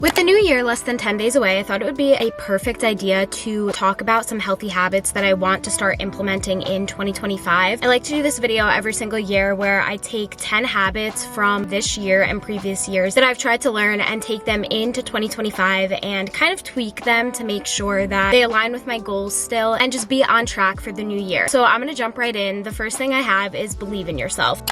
With the new year less than 10 days away, I thought it would be a perfect idea to talk about some healthy habits that I want to start implementing in 2025. I like to do this video every single year where I take 10 habits from this year and previous years that I've tried to learn and take them into 2025 and kind of tweak them to make sure that they align with my goals still and just be on track for the new year. So I'm gonna jump right in. The first thing I have is believe in yourself.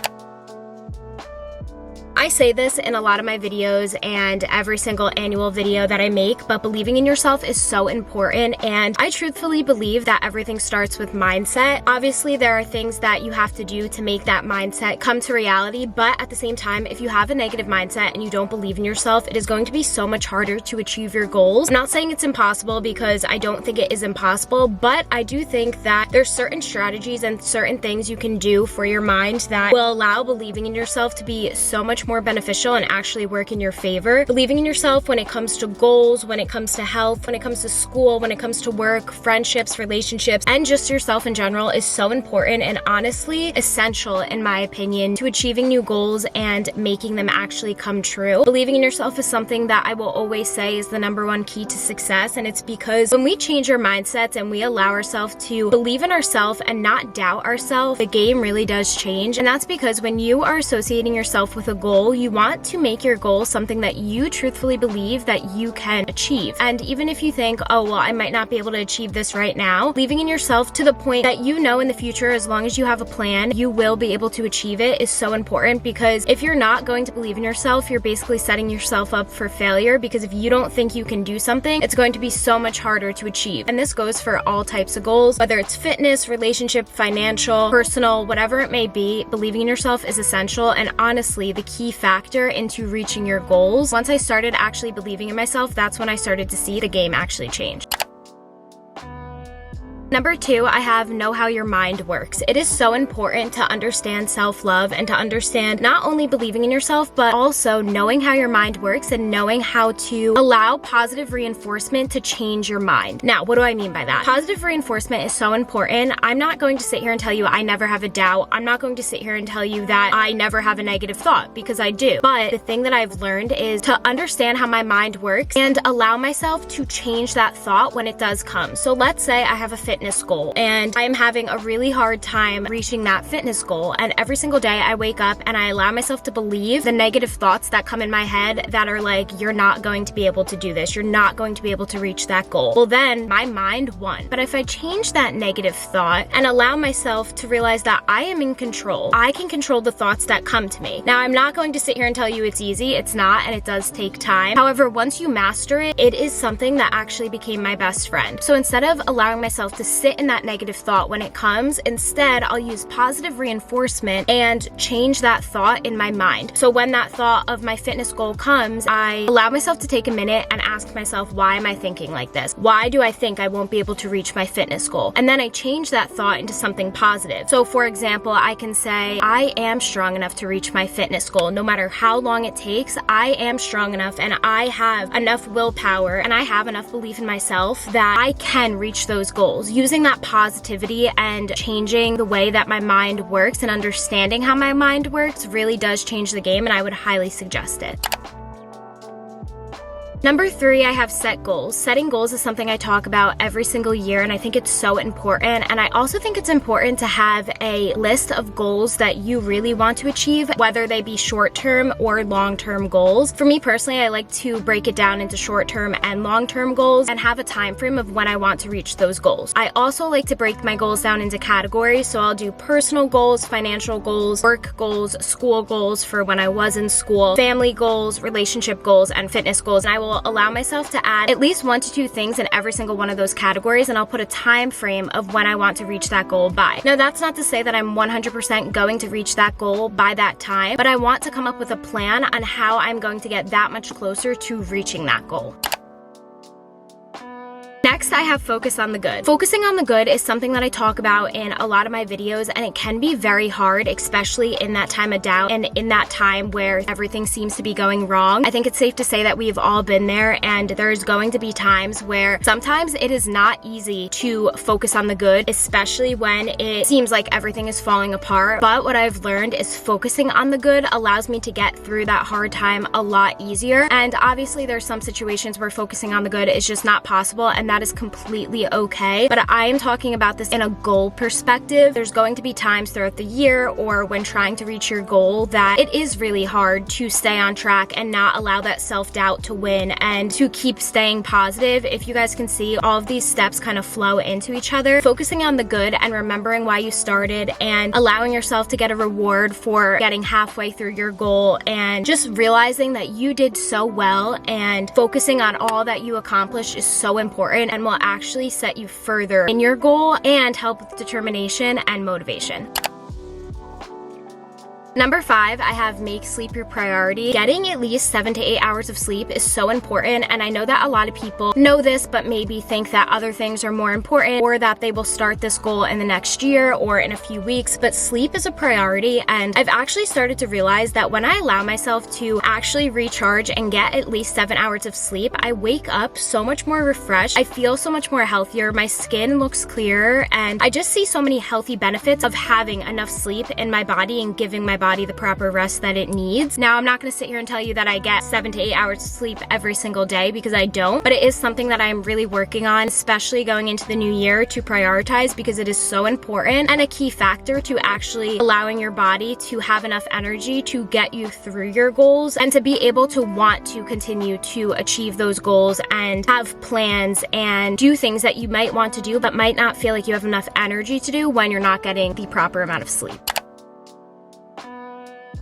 I say this in a lot of my videos and every single annual video that I make, but believing in yourself is so important, and I truthfully believe that everything starts with mindset. Obviously, there are things that you have to do to make that mindset come to reality, but at the same time, if you have a negative mindset and you don't believe in yourself, it is going to be so much harder to achieve your goals. I'm not saying it's impossible because I don't think it is impossible, but I do think that there's certain strategies and certain things you can do for your mind that will allow believing in yourself to be so much more beneficial and actually work in your favor. Believing in yourself when it comes to goals, when it comes to health, when it comes to school, when it comes to work, friendships, relationships, and just yourself in general is so important and honestly essential, in my opinion, to achieving new goals and making them actually come true. Believing in yourself is something that I will always say is the #1 key to success, and it's because when we change our mindsets and we allow ourselves to believe in ourselves and not doubt ourselves, the game really does change. And that's because when you are associating yourself with a goal, you want to make your goal something that you truthfully believe that you can achieve. And even if you think, oh, well, I might not be able to achieve this right now, believing in yourself to the point that you know in the future, as long as you have a plan, you will be able to achieve it is so important, because if you're not going to believe in yourself, you're basically setting yourself up for failure, because if you don't think you can do something, it's going to be so much harder to achieve. And this goes for all types of goals, whether it's fitness, relationship, financial, personal, whatever it may be. Believing in yourself is essential and honestly the key factor into reaching your goals. Once I started actually believing in myself, that's when I started to see the game actually change. Number 2, I have know how your mind works. It is so important to understand self-love and to understand not only believing in yourself, but also knowing how your mind works and knowing how to allow positive reinforcement to change your mind. Now, what do I mean by that? Positive reinforcement is so important. I'm not going to sit here and tell you I never have a doubt. I'm not going to sit here and tell you that I never have a negative thought, because I do. But the thing that I've learned is to understand how my mind works and allow myself to change that thought when it does come. So let's say I have a fitness goal and I'm having a really hard time reaching that fitness goal, and every single day I wake up and I allow myself to believe the negative thoughts that come in my head that are like, you're not going to be able to do this, you're not going to be able to reach that goal. Well, then my mind won. But if I change that negative thought and allow myself to realize that I am in control, I can control the thoughts that come to me. Now, I'm not going to sit here and tell you it's easy. It's not, and it does take time. However, once you master it, it is something that actually became my best friend. So instead of allowing myself to sit in that negative thought when it comes, instead I'll use positive reinforcement and change that thought in my mind. So when that thought of my fitness goal comes, I allow myself to take a minute and ask myself, why am I thinking like this? Why do I think I won't be able to reach my fitness goal? And then I change that thought into something positive. So for example, I can say, I am strong enough to reach my fitness goal. No matter how long it takes, I am strong enough and I have enough willpower and I have enough belief in myself that I can reach those goals. Using that positivity and changing the way that my mind works and understanding how my mind works really does change the game, and I would highly suggest it. Number 3, I have set goals. Setting goals is something I talk about every single year, and I think it's so important. And I also think it's important to have a list of goals that you really want to achieve, whether they be short-term or long-term goals. For me personally, I like to break it down into short-term and long-term goals and have a time frame of when I want to reach those goals. I also like to break my goals down into categories, so I'll do personal goals, financial goals, work goals, school goals for when I was in school, family goals, relationship goals, and fitness goals. And I will allow myself to add at least 1 to 2 things in every single one of those categories, and I'll put a time frame of when I want to reach that goal by. Now, that's not to say that I'm 100% going to reach that goal by that time, but I want to come up with a plan on how I'm going to get that much closer to reaching that goal. Next, I have focus on the good. Focusing on the good is something that I talk about in a lot of my videos, and it can be very hard, especially in that time of doubt and in that time where everything seems to be going wrong. I think it's safe to say that we've all been there, and there's going to be times where sometimes it is not easy to focus on the good, especially when it seems like everything is falling apart. But what I've learned is focusing on the good allows me to get through that hard time a lot easier. And obviously there's some situations where focusing on the good is just not possible, and that is completely okay. But I am talking about this in a goal perspective. There's going to be times throughout the year or when trying to reach your goal that it is really hard to stay on track and not allow that self-doubt to win and to keep staying positive. If you guys can see, all of these steps kind of flow into each other. Focusing on the good and remembering why you started and allowing yourself to get a reward for getting halfway through your goal and just realizing that you did so well and focusing on all that you accomplished is so important and will actually set you further in your goal and help with determination and motivation. Number 5, I have make sleep your priority. Getting at least 7 to 8 hours of sleep is so important, and I know that a lot of people know this but maybe think that other things are more important or that they will start this goal in the next year or in a few weeks, but sleep is a priority. And I've actually started to realize that when I allow myself to actually recharge and get at least 7 hours of sleep, I wake up so much more refreshed. I feel so much more healthier. My skin looks clearer, and I just see so many healthy benefits of having enough sleep in my body and giving my body the proper rest that it needs. Now, I'm not going to sit here and tell you that I get 7 to 8 hours of sleep every single day because I don't, but it is something that I'm really working on, especially going into the new year, to prioritize because it is so important and a key factor to actually allowing your body to have enough energy to get you through your goals and to be able to want to continue to achieve those goals and have plans and do things that you might want to do but might not feel like you have enough energy to do when you're not getting the proper amount of sleep.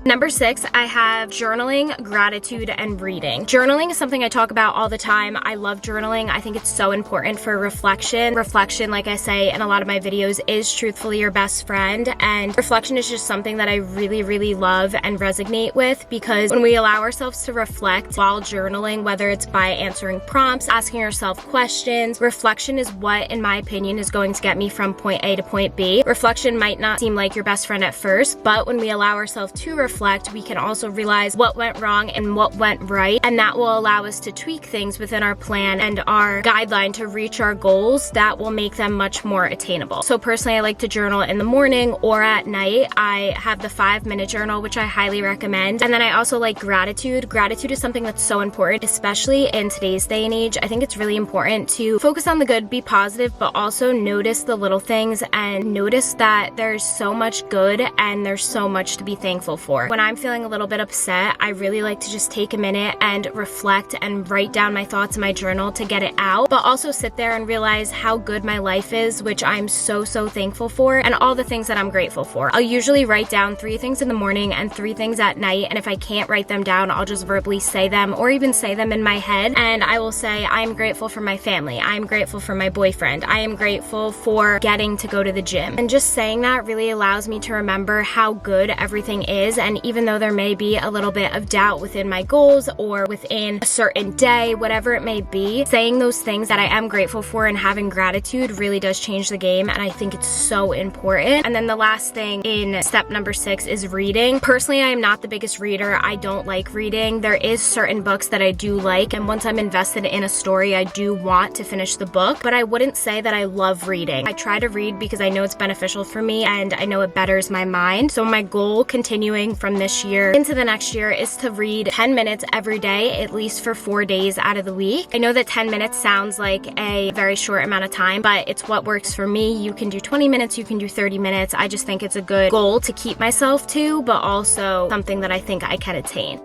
Number 6, I have journaling, gratitude, and reading. Journaling is something I talk about all the time. I love journaling. I think it's so important for reflection. Reflection, like I say in a lot of my videos, is truthfully your best friend. And reflection is just something that I really, really love and resonate with, because when we allow ourselves to reflect while journaling, whether it's by answering prompts, asking yourself questions, reflection is what, in my opinion, is going to get me from point A to point B. Reflection might not seem like your best friend at first, but when we allow ourselves to reflect, we can also realize what went wrong and what went right, and that will allow us to tweak things within our plan and our guideline to reach our goals that will make them much more attainable. So personally, I like to journal in the morning or at night. I have the 5-minute journal, which I highly recommend. And then I also like gratitude. Gratitude is something that's so important, especially in today's day and age. I think it's really important to focus on the good, be positive, but also notice the little things and notice that there's so much good and there's so much to be thankful for. When I'm feeling a little bit upset, I really like to just take a minute and reflect and write down my thoughts in my journal to get it out, but also sit there and realize how good my life is, which I'm so thankful for, and all the things that I'm grateful for. I'll usually write down 3 things in the morning and 3 things at night, and if I can't write them down, I'll just verbally say them or even say them in my head. And I will say, I'm grateful for my family. I'm grateful for my boyfriend. I am grateful for getting to go to the gym. And just saying that really allows me to remember how good everything is. And even though there may be a little bit of doubt within my goals or within a certain day, whatever it may be, saying those things that I am grateful for and having gratitude really does change the game, and I think it's so important. And then the last thing in step number 6 is reading. Personally, I am not the biggest reader. I don't like reading. There is certain books that I do like, and once I'm invested in a story, I do want to finish the book, but I wouldn't say that I love reading. I try to read because I know it's beneficial for me and I know it betters my mind. So my goal continuing from this year into the next year is to read 10 minutes every day, at least for 4 days out of the week. I know that 10 minutes sounds like a very short amount of time, but it's what works for me. You can do 20 minutes, you can do 30 minutes. I just think it's a good goal to keep myself to, but also something that I think I can attain.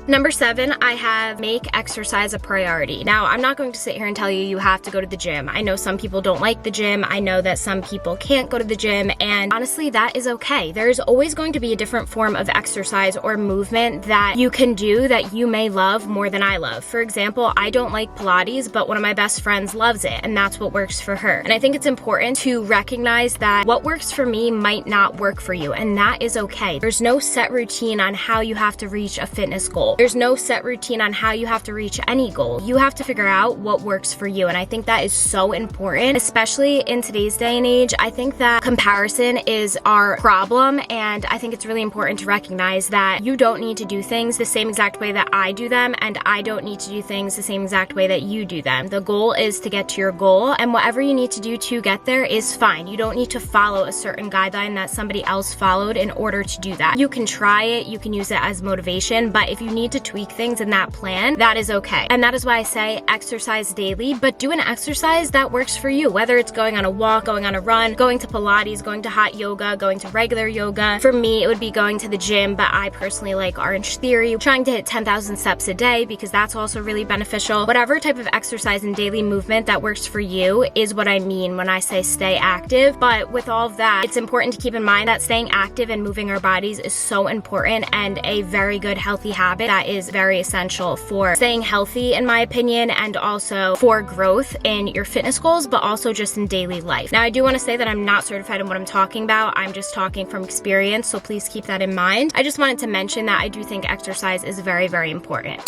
Number 7, I have make exercise a priority. Now, I'm not going to sit here and tell you you have to go to the gym. I know some people don't like the gym. I know that some people can't go to the gym, and honestly, that is okay. There's always going to be a different form of exercise or movement that you can do that you may love more than I love. For example, I don't like Pilates, but one of my best friends loves it, and that's what works for her. And I think it's important to recognize that what works for me might not work for you, and that is okay. There's no set routine on how you have to reach a fitness goal. There's no set routine on how you have to reach any goal. You have to figure out what works for you. And I think that is so important, especially in today's day and age. I think that comparison is our problem. And I think it's really important to recognize that you don't need to do things the same exact way that I do them. And I don't need to do things the same exact way that you do them. The goal is to get to your goal. And whatever you need to do to get there is fine. You don't need to follow a certain guideline that somebody else followed in order to do that. You can try it. You can use it as motivation. But if you need to tweak things in that plan, that is okay. And that is why I say exercise daily, but do an exercise that works for you, whether it's going on a walk, going on a run, going to Pilates, going to hot yoga, going to regular yoga. For me, it would be going to the gym, but I personally like Orange Theory, trying to hit 10,000 steps a day because that's also really beneficial. Whatever type of exercise and daily movement that works for you is what I mean when I say stay active. But with all of that, it's important to keep in mind that staying active and moving our bodies is so important and a very good healthy habit that is very essential for staying healthy, in my opinion, and also for growth in your fitness goals, but also just in daily life. Now, I do want to say that I'm not certified in what I'm talking about. I'm just talking from experience, so please keep that in mind. I just wanted to mention that I do think exercise is very, very important.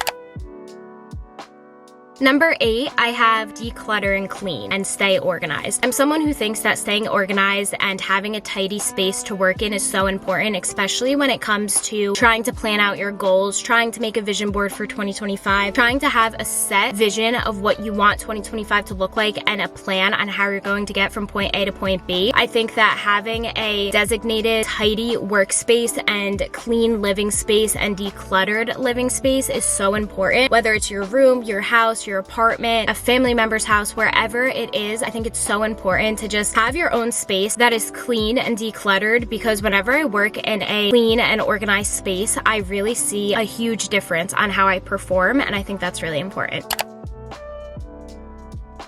Number 8, I have declutter and clean and stay organized. I'm someone who thinks that staying organized and having a tidy space to work in is so important, especially when it comes to trying to plan out your goals, trying to make a vision board for 2025, trying to have a set vision of what you want 2025 to look like and a plan on how you're going to get from point A to point B. I think that having a designated, tidy workspace and clean living space and decluttered living space is so important, whether it's your room, your house, your apartment, a family member's house, wherever it is. I think it's so important to just have your own space that is clean and decluttered, because whenever I work in a clean and organized space, I really see a huge difference on how I perform, and I think that's really important.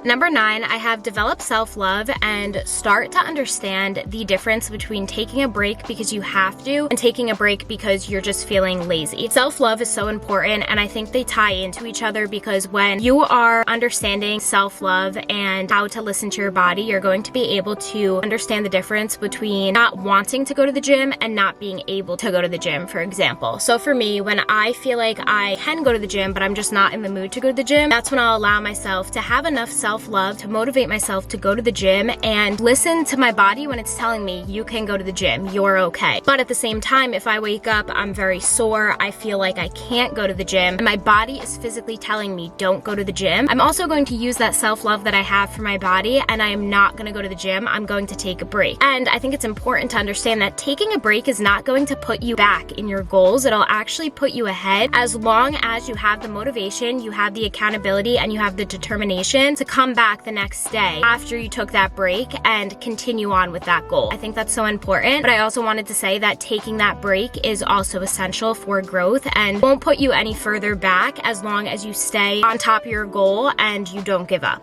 Number 9, I have develop self-love and start to understand the difference between taking a break because you have to and taking a break because you're just feeling lazy. Self-love is so important, and I think they tie into each other, because when you are understanding self-love and how to listen to your body, you're going to be able to understand the difference between not wanting to go to the gym and not being able to go to the gym, for example. So for me, when I feel like I can go to the gym, but I'm just not in the mood to go to the gym, that's when I'll allow myself to have enough self-love to motivate myself to go to the gym and listen to my body when it's telling me you can go to the gym, you're okay. But at the same time, if I wake up, I'm very sore, I feel like I can't go to the gym, and my body is physically telling me don't go to the gym, I'm also going to use that self-love that I have for my body, and I am not going to go to the gym. I'm going to take a break. And I think it's important to understand that taking a break is not going to put you back in your goals. It'll actually put you ahead, as long as you have the motivation, you have the accountability, and you have the determination to come back the next day after you took that break and continue on with that goal. I think that's so important, but I also wanted to say that taking that break is also essential for growth and won't put you any further back as long as you stay on top of your goal and you don't give up.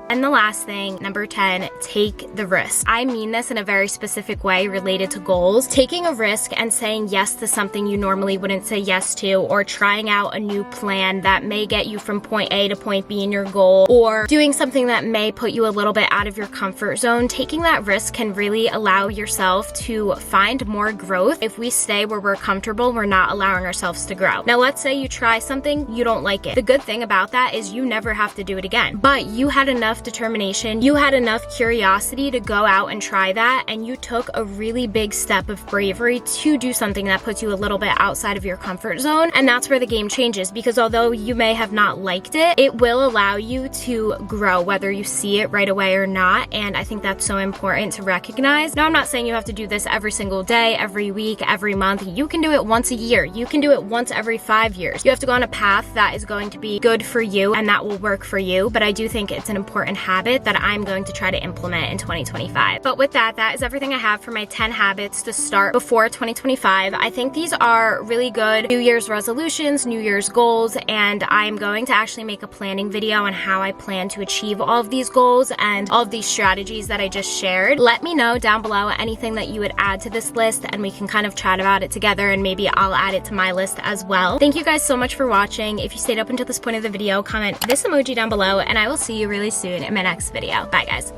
And the last thing, number 10, take the risk. I mean this in a very specific way related to goals. Taking a risk and saying yes to something you normally wouldn't say yes to, or trying out a new plan that may get you from point A to point B in your goal, or doing something that may put you a little bit out of your comfort zone. Taking that risk can really allow yourself to find more growth. If we stay where we're comfortable, we're not allowing ourselves to grow. Now, let's say you try something, you don't like it. The good thing about that is you never have to do it again, but you had enough determination, you had enough curiosity to go out and try that, and you took a really big step of bravery to do something that puts you a little bit outside of your comfort zone. And that's where the game changes, because although you may have not liked it, it will allow you to grow, whether you see it right away or not. And I think that's so important to recognize. Now, I'm not saying you have to do this every single day, every week, every month. You can do it once a year. You can do it once every 5 years. You have to go on a path that is going to be good for you and that will work for you. But I do think it's an important habit that I'm going to try to implement in 2025. But with that, that is everything I have for my 10 habits to start before 2025. I think these are really good New Year's resolutions, New Year's goals, and I'm going to actually make a planning video on how I plan to achieve all of these goals and all of these strategies that I just shared. Let me know down below anything that you would add to this list, and we can kind of chat about it together, and maybe I'll add it to my list as well. Thank you guys so much for watching. If you stayed up until this point of the video, comment this emoji down below, and I will see you really soon in my next video. Bye, guys.